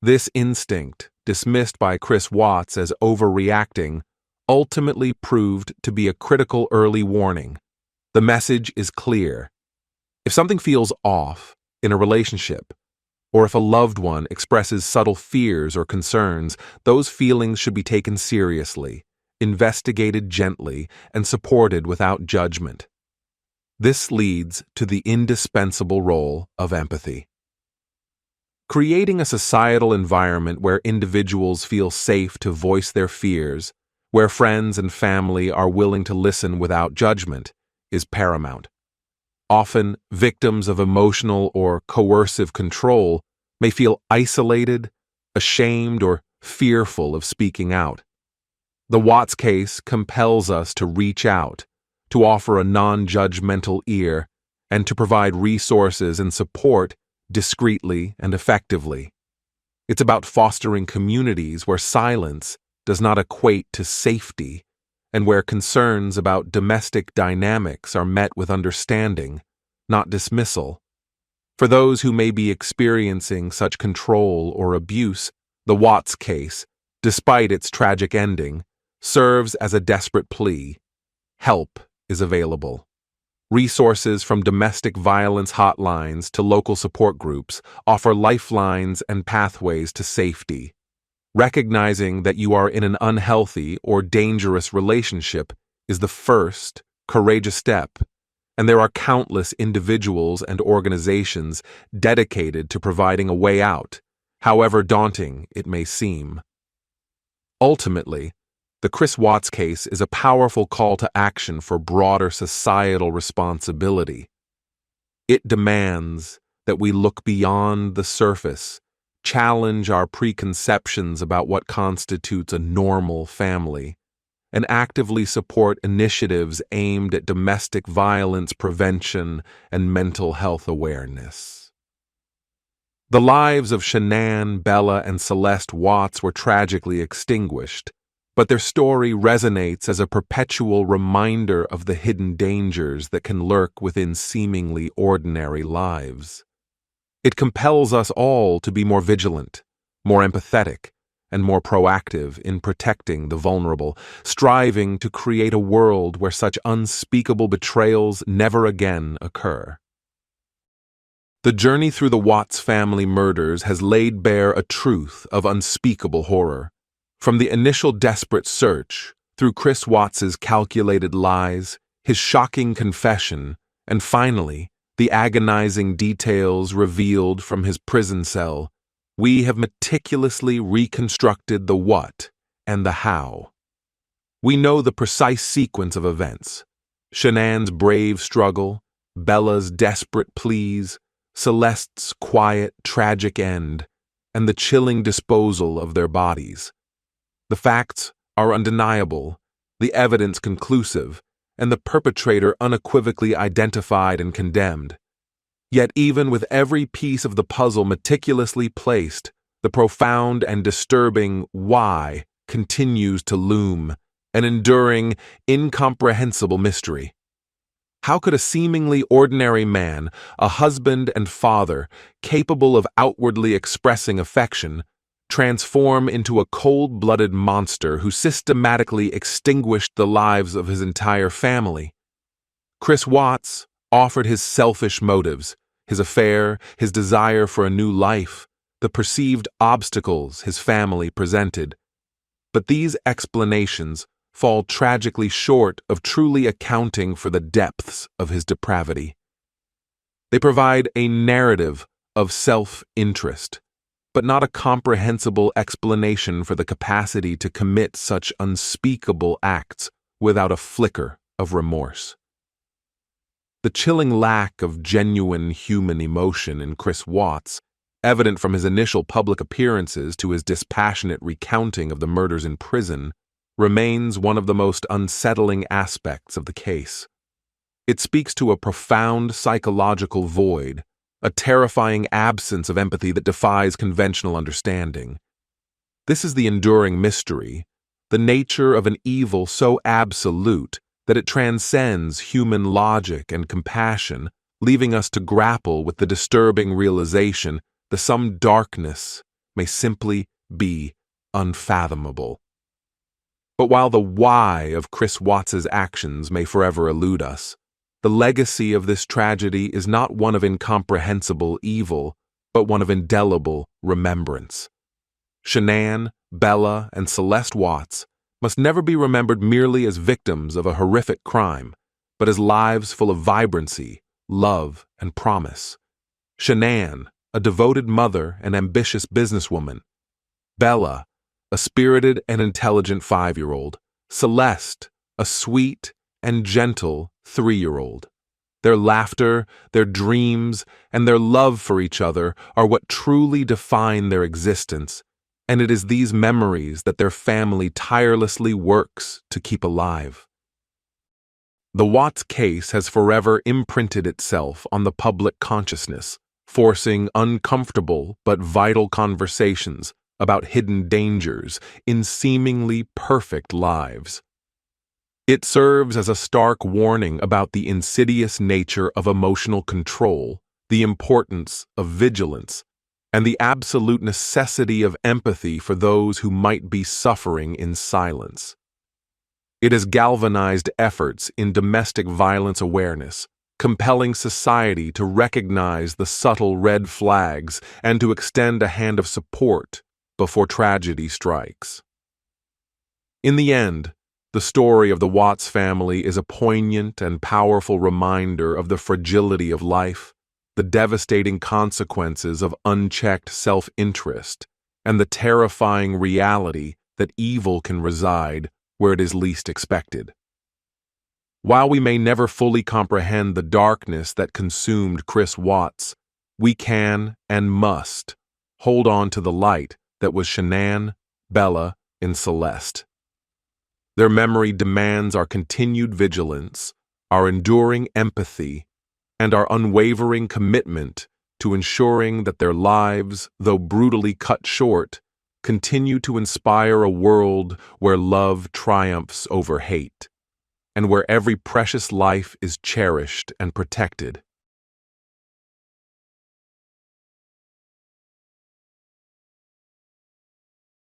This instinct, dismissed by Chris Watts as overreacting, ultimately proved to be a critical early warning. The message is clear. If something feels off in a relationship, or if a loved one expresses subtle fears or concerns, those feelings should be taken seriously, investigated gently, and supported without judgment. This leads to the indispensable role of empathy. Creating a societal environment where individuals feel safe to voice their fears, where friends and family are willing to listen without judgment, is paramount. Often, victims of emotional or coercive control may feel isolated, ashamed, or fearful of speaking out. The Watts case compels us to reach out, to offer a non-judgmental ear, and to provide resources and support discreetly and effectively. It's about fostering communities where silence does not equate to safety, and where concerns about domestic dynamics are met with understanding, not dismissal. For those who may be experiencing such control or abuse, the Watts case, despite its tragic ending, serves as a desperate plea. Help is available. Resources from domestic violence hotlines to local support groups offer lifelines and pathways to safety. Recognizing that you are in an unhealthy or dangerous relationship is the first, courageous step, and there are countless individuals and organizations dedicated to providing a way out, however daunting it may seem. Ultimately, the Chris Watts case is a powerful call to action for broader societal responsibility. It demands that we look beyond the surface, challenge our preconceptions about what constitutes a normal family, and actively support initiatives aimed at domestic violence prevention and mental health awareness. The lives of Shanann, Bella, and Celeste Watts were tragically extinguished, but their story resonates as a perpetual reminder of the hidden dangers that can lurk within seemingly ordinary lives. It compels us all to be more vigilant, more empathetic, and more proactive in protecting the vulnerable, striving to create a world where such unspeakable betrayals never again occur. The journey through the Watts family murders has laid bare a truth of unspeakable horror. From the initial desperate search, through Chris Watts's calculated lies, his shocking confession, and finally, the agonizing details revealed from his prison cell, we have meticulously reconstructed the what and the how. We know the precise sequence of events: Shanann's brave struggle, Bella's desperate pleas, Celeste's quiet, tragic end, and the chilling disposal of their bodies. The facts are undeniable, the evidence conclusive, and the perpetrator unequivocally identified and condemned. Yet even with every piece of the puzzle meticulously placed, the profound and disturbing why continues to loom, an enduring, incomprehensible mystery. How could a seemingly ordinary man, a husband and father, capable of outwardly expressing affection, transform into a cold-blooded monster who systematically extinguished the lives of his entire family? Chris Watts offered his selfish motives, his affair, his desire for a new life, the perceived obstacles his family presented. But these explanations fall tragically short of truly accounting for the depths of his depravity. They provide a narrative of self-interest, but not a comprehensible explanation for the capacity to commit such unspeakable acts without a flicker of remorse. The chilling lack of genuine human emotion in Chris Watts, evident from his initial public appearances to his dispassionate recounting of the murders in prison, remains one of the most unsettling aspects of the case. It speaks to a profound psychological void, a terrifying absence of empathy that defies conventional understanding. This is the enduring mystery, the nature of an evil so absolute that it transcends human logic and compassion, leaving us to grapple with the disturbing realization that some darkness may simply be unfathomable. But while the why of Chris Watts's actions may forever elude us, the legacy of this tragedy is not one of incomprehensible evil, but one of indelible remembrance. Shanann, Bella, and Celeste Watts must never be remembered merely as victims of a horrific crime, but as lives full of vibrancy, love, and promise. Shanann, a devoted mother and ambitious businesswoman. Bella, a spirited and intelligent 5-year-old. Celeste, a sweet and gentle 3-year-old. Their laughter, their dreams, and their love for each other are what truly define their existence, and it is these memories that their family tirelessly works to keep alive. The Watts case has forever imprinted itself on the public consciousness, forcing uncomfortable but vital conversations about hidden dangers in seemingly perfect lives. It serves as a stark warning about the insidious nature of emotional control, the importance of vigilance, and the absolute necessity of empathy for those who might be suffering in silence. It has galvanized efforts in domestic violence awareness, compelling society to recognize the subtle red flags and to extend a hand of support before tragedy strikes. In the end, the story of the Watts family is a poignant and powerful reminder of the fragility of life, the devastating consequences of unchecked self-interest, and the terrifying reality that evil can reside where it is least expected. While we may never fully comprehend the darkness that consumed Chris Watts, we can and must hold on to the light that was Shanann, Bella, and Celeste. Their memory demands our continued vigilance, our enduring empathy, and our unwavering commitment to ensuring that their lives, though brutally cut short, continue to inspire a world where love triumphs over hate, and where every precious life is cherished and protected.